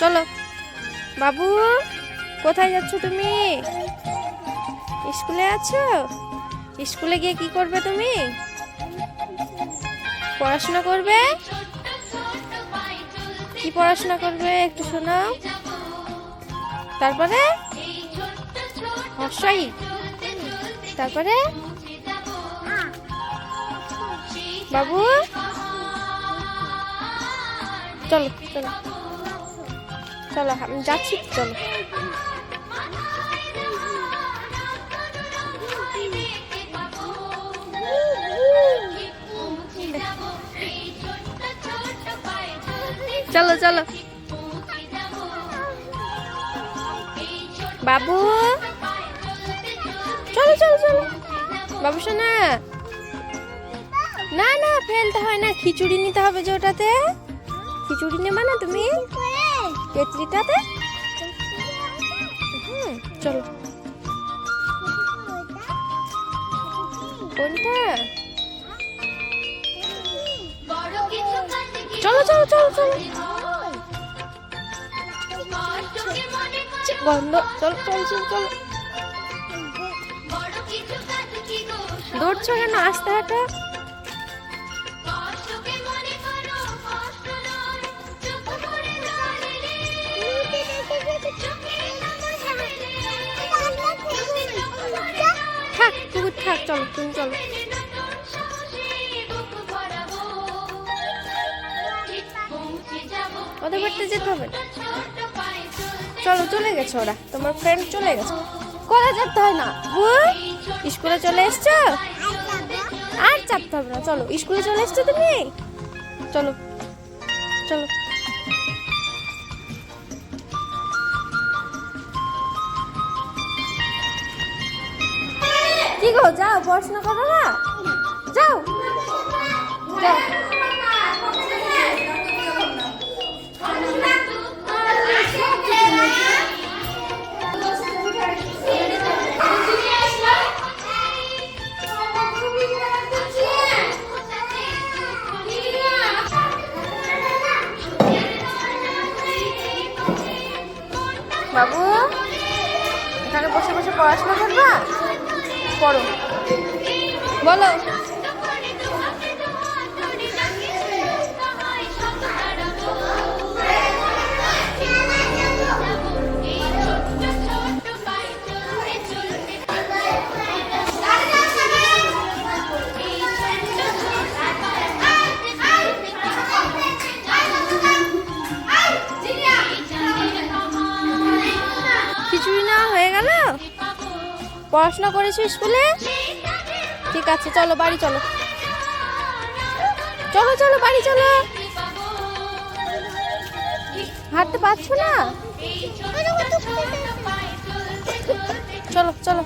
চলো বাবু, কোথায় যাচ্ছ তুমি? স্কুলে আছো? স্কুলে গিয়ে কি করবে তুমি? পড়াশোনা করবে? কি পড়াশোনা করবে একটু শোনাও। তারপরে হর্ষই, তারপরে বাবু চলো চলো চলো, আমি যাচ্ছি, চলো। চলো চলো বাবু, চলো চলো চলো বাবু শোনা। না না ফেলতে হয় না, খিচুড়ি নিতে হবে যে ওটাতে। খিচুড়ি নেবা না তুমি কেটলিটাতে? চলো। কোনটা? চলো চলো চলো চলো, গন্ধ। চলো চলো চলো চলো, দৌড়ছো কেন? আস্তে হাঁটো। থাক তুমি থাক, চলো তুমি চলো। ওদের বাড়িতে যেতে হবে না, চলো। চলে গেছে ওরা, তোমার ফ্রেন্ড চলে গেছে। কোথায় যেতে হয় না, স্কুলে চলে এসছো? আর চাপতে হবে না, চলো স্কুলে চলে এসছো তুমি। চলো চলো। কি গো, যাও পড়াশোনা করো না? যাও যাও। বাবু, এখানে বসে বসে পড়াশোনা করবা? পড়ো, বলো। খিচুড়ি নেওয়া হয়ে গেল? পড়াশোনা করেছো স্কুলে? ঠিক আছে, চলো বাড়ি চলো। চলো চলো বাড়ি চলো। হাঁটতে পারছো না? চলো চলো।